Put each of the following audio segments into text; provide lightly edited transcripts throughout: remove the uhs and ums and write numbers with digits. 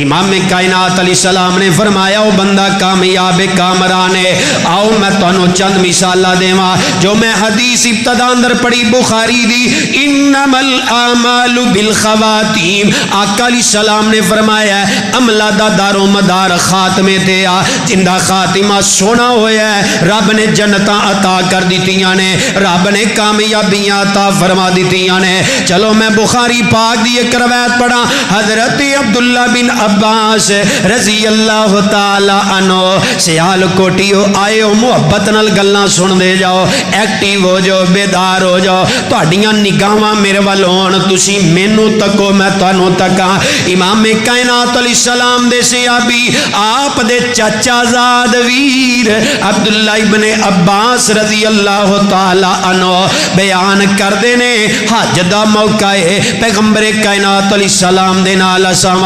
امام کائنات علیہ السلام نے فرمایا او بندہ کامیاب کامران ہے، آؤ میں تانوں چند مثالاں دیواں جو میں حدیث ابتدا اندر پڑھی بخاری دی، انما الاعمال بالخواتیم، آقا علیہ السلام نے فرمایا عملہ دا دار و مدار خاتمے تے آ، جندا خاتمہ سونا ہویا ہے رب نے جنتاں عطا کر دیتیاں نے، رب نے کامیابیاں عطا فرما دیتیاں نے۔ چلو میں بخاری پاک دی ایک روایت پڑھا، حضرت عبداللہ بن عباس رضی اللہ تعالی عنہ سیال کوٹیو آئے ہو، محبت نال گلاں سن دے جاؤ، ایکٹیو ہو جاؤ، بیدار ہو جاؤ، تہاڈیاں نگاہاں میرے ول ہون، تسی مینوں تکو میں تانوں تکاں۔ امام کائنات علیہ السلام دے صحابی آپ دے چاچا زاد ویر عبداللہ ابن عباس رضی اللہ تعالی عنہ بیان کردے نے حج دا موقع ہے، پیغمبر کائنات علیہ السلام دے نال اساں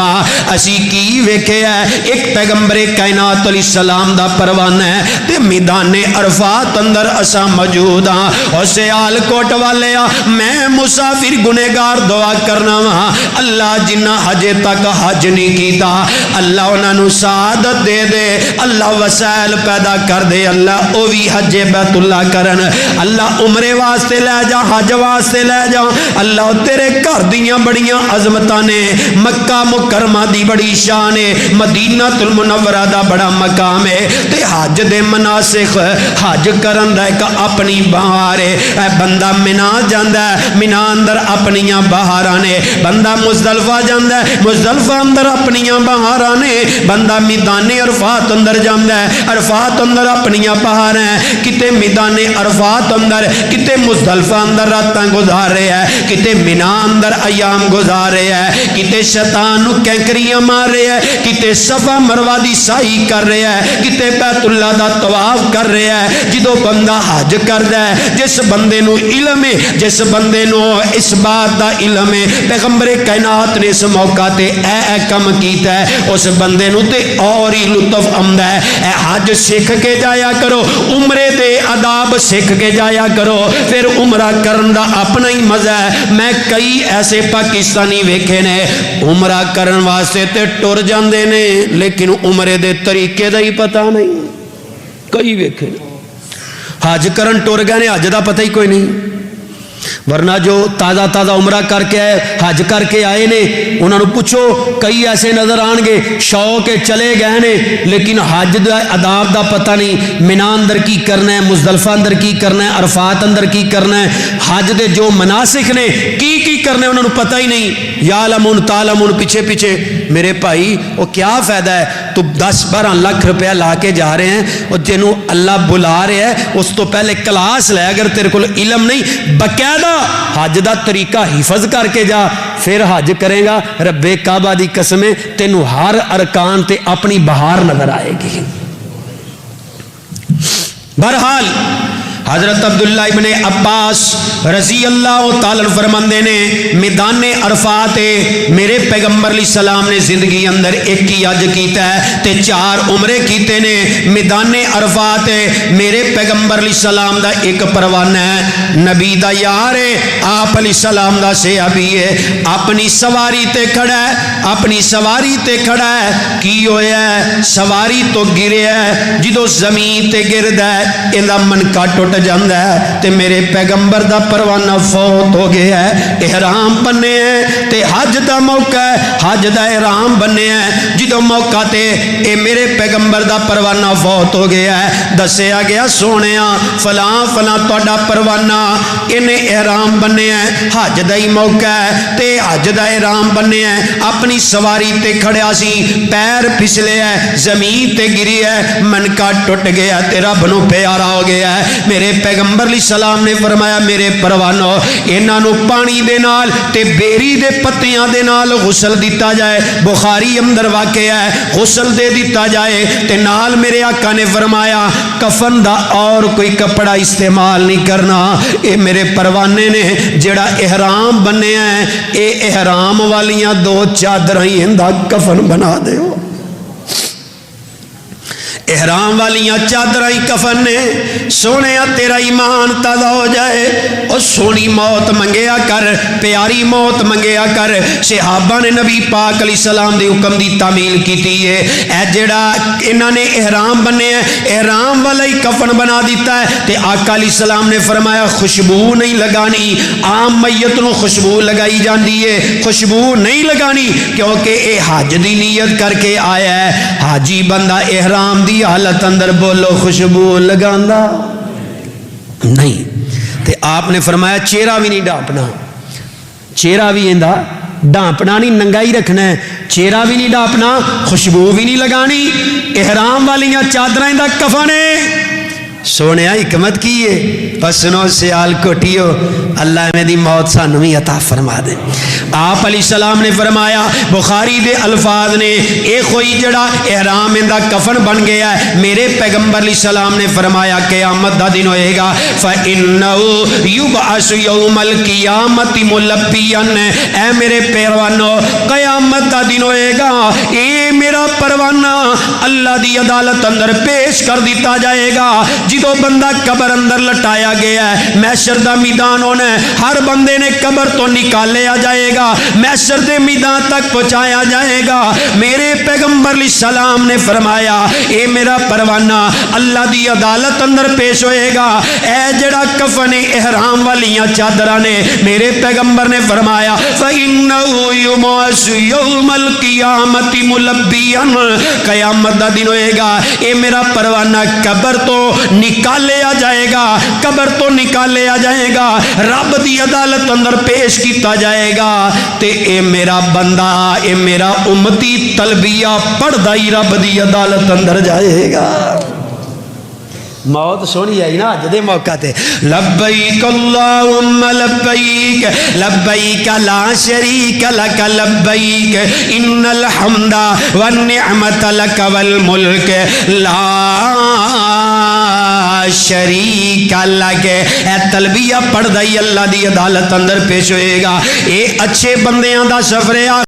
اسی کی ویکھیا ہے، ایک پیغمبر کائنات علیہ السلام دا پروانہ ہے تے میدان عرفات اندر اساں موجود ہاں، اور سیال کوٹ والے میں مسافر گنہگار دعا کرنا وا اللہ جنہ حج تک حج نہیں کیتا اللہ انہاں نوں سعادت دے دے، اللہ وسائل پیدا کر دے، اللہ او بھی حج بیت اللہ کرن، اللہ عمرے واسطے لے جا، حج واسطے لے جا، اللہ تیرے گھر دیاں بڑیاں عظمتاں نے، مکہ مکرمہ دی بڑی شان ہے، مدینہ المنورہ دا بڑا مقام ہے، تے حج دے مناسک حج کرن دا ایک اپنی بہار ہے، اے بندہ منا جاندا ہے، منا اندر اپنیاں بہاراں نے، بندہ مزدلفہ جاندا ہے، مزدلفہ اندر اپنیاں بہاراں نے، بندہ میدان عرفات اندر جاندا ہے، عرفات اندر اپنیاں بہاراں ہیں، کتے میدان عرفات اندر، کتے مزدلفہ اندر راتاں گزار رہے ہیں، کتے منا اندر ایام گزار رہے ہیں، کتے شیطان نو کینکریاں مار رہے ہیں، کتے صفا مروہ دی سائی کر رہے ہیں، کتے بیت اللہ دا طواف کر رہے ہیں۔ جدو بندہ حج کردا ہے، جس بندے نو علم ہے، جس بندے نو اس بات دا علم ہے پیغمبر کائنات نے اس موقع تے اے کم کیتا ہے، اس بندے نو تے اور ہی لطف آندا ہے۔ اے حج سکھ کے جایا کرو، عمرے دے آداب سکھ کے جایا کرو، پھر عمرہ کرن دا اپنا ہی مزہ ہے۔ میں کئی ایسے پاکستانی ویکھے نے عمرہ کرن واسطے تے ٹر جاندے نے لیکن عمرے دے طریقے دا ہی پتہ نہیں، کئی ویکھے حج کرن ٹر گئے نے، حج دا پتہ ہی کوئی نہیں، ورنہ جو تازہ تازہ عمرہ کر کے آئے، حج کر کے آئے نے، انہوں نے پوچھو کئی ایسے نظر آن گے شوق کے چلے گئے نے لیکن حج دا آداب دا پتہ نہیں، منا اندر کی کرنا ہے، مزدلفہ اندر کی کرنا ہے، عرفات اندر کی کرنا ہے، حج دے جو مناسک نے کی کرنے انہوں نے پتہ ہی نہیں۔ یا لمن تالمن پیچھے پیچھے میرے بھائی وہ کیا فائدہ ہے، تو 10-12 لاکھ روپیہ لا کے جا رہے ہیں اور جنہوں اللہ بلا رہے ہیں اس تو پہلے کلاس لے، اگر تیرے کو علم نہیں باقاعدہ حج دا طریقہ حفظ کر کے جا، پھر حج کرے گا رب کعبہ دی قسمیں تینوں ہر ارکان تے اپنی بہار نظر آئے گی۔ بہرحال حضرت عبداللہ ابن عباس رضی اللہ تعالی فرماندے نے میدان عرفات میرے پیغمبر علیہ السلام نے زندگی اندر ایک ہی حج کیتا ہے تے 4 عمرے کیتے نے۔ میدان عرفات میرے پیغمبر علیہ السلام دا ایک پروانہ ہے، نبی دا یار ہے، آپ علیہ السلام دا صحابی ہے، اپنی سواری تے کھڑا ہے، اپنی سواری تے کھڑا ہے، کی ہویا ہے سواری تو گرے ہے، جدو زمین تے گردا ہے ایندا منکا ٹوٹ جاندا ہے تے میرے پیغمبر دا پروانہ فوت ہو گیا ہے، احرام بنے ہیں تے حج دا موقع ہے، حج دا احرام بنے ہیں، جدو موقع تے اے میرے پیغمبر دا پروانہ فوت ہو گیا ہے، دسیا گیا سونیا فلاں فلاں تہاڈا پروانہ انہیں احرام بنے ہیں، حج دا ہی موقع ہے تے حج دا احرام بنے ہیں، اپنی سواری تے کھڑیا سی، پیر پھسلے ہے، زمین تے گری ہے، منکا ٹوٹ گیا تے رب نو پیارا ہو گیا ہے۔ میرے پیغمبر علیہ السلام نے فرمایا میرے پروانو انہاں نو پانی دے نال تے بیری دے پتیاں دے نال غسل دیتا جائے، بخاری اندر واقعہ ہے، غسل دے دیتا جائے تے نال میرے آقا نے فرمایا کفن دا اور کوئی کپڑا استعمال نہیں کرنا۔ اے میرے پروانے نے جڑا احرام بنے ہیں اے احرام والیاں 2 چادر ہی اندا کفن بنا دیو۔ احرام والیاں چادر ہی کفن نے. سونے تیرا ایمان تازہ ہو جائے اور سونی موت منگیا کر, پیاری موت منگیا کر. صحابہ نے نبی پاک علیہ السلام دے حکم دی تعمیل کیتی ہے. اے جڑا انہاں نے احرام بنے ہیں, احرام والا ہی کفن بنا دیتا ہے. تے آقا علیہ السلام نے فرمایا خوشبو نہیں لگانی. عام میت نو خوشبو لگائی جاندی ہے, خوشبو نہیں لگانی, کیونکہ اے حج دی نیت کر کے آیا ہے. حاجی بندہ احرام دی حالت اندر بولو خوشبو لگاندا نہیں. تے آپ نے فرمایا چہرہ بھی نہیں ڈانپنا, چہرہ بھی ایندا ڈانپنا نہیں, ننگائی رکھنا ہے. چہرہ بھی نہیں ڈانپنا, خوشبو بھی نہیں لگانی. احرام والیاں چادریں دا کفن ہے. سونے حکمت کی ہے پسنو سیال کوٹیو, اللہ میں دی موت سانو بھی عطا فرما دے. آپ علیہ السلام نے فرمایا, بخاری دے الفاظ نے, اے کوئی جڑا احرام دا کفن بن گیا ہے, میرے پیغمبر علیہ السلام نے فرمایا قیامت دا دن ہوئے گا, فَإِنَّهُ يُبْعَثُ يَوْمَ الْقِيَامَةِ مُلَبِّيًا. اے میرے پیروانو قیامت دا دن ہوئے گا, اے میرا پروانہ اللہ دی عدالت اندر پیش کر دیتا جائے گا. جدو بندہ قبر اندر لٹایا گیا ہے, محشر دا میدان ہونا ہے, ہر بندے نے قبر تو نکالیا جائے گا, محشر دے میدان تک پہنچایا جائے گا. میرے پیغمبر علیہ السلام نے فرمایا اے میرا پروانہ اللہ دی عدالت اندر پیش ہوئے گا. اے جڑا کفن احرام والیاں چادراں نے, میرے پیغمبر نے فرمایا فَإِنَّهُ يُبْعَثُ يَوْمَ الْقِيَامَةِ مُلَبِّيًا. قیامت دا دن ہوئے گا, اے میرا پروانہ قبر تو نکالیا جائے گا, قبر تو نکالیا جائے گا, رب دی عدالت اندر پیش کیتا جائے گا. تے اے میرا بندہ, اے میرا امتی تلبیہ پڑھدا ہی رب دی عدالت اندر جائے گا. موت سونی آئی نا اج دے موقع تے, لبیک اللہم لبیک لبیک لا شریک لک لبیک ان الحمد والنعمت لک والملک لا شریک لک. اے تلبیہ پڑھ دائی اللہ دی عدالت اندر پیش ہوئے گا. اے اچھے بندیاں دا سفر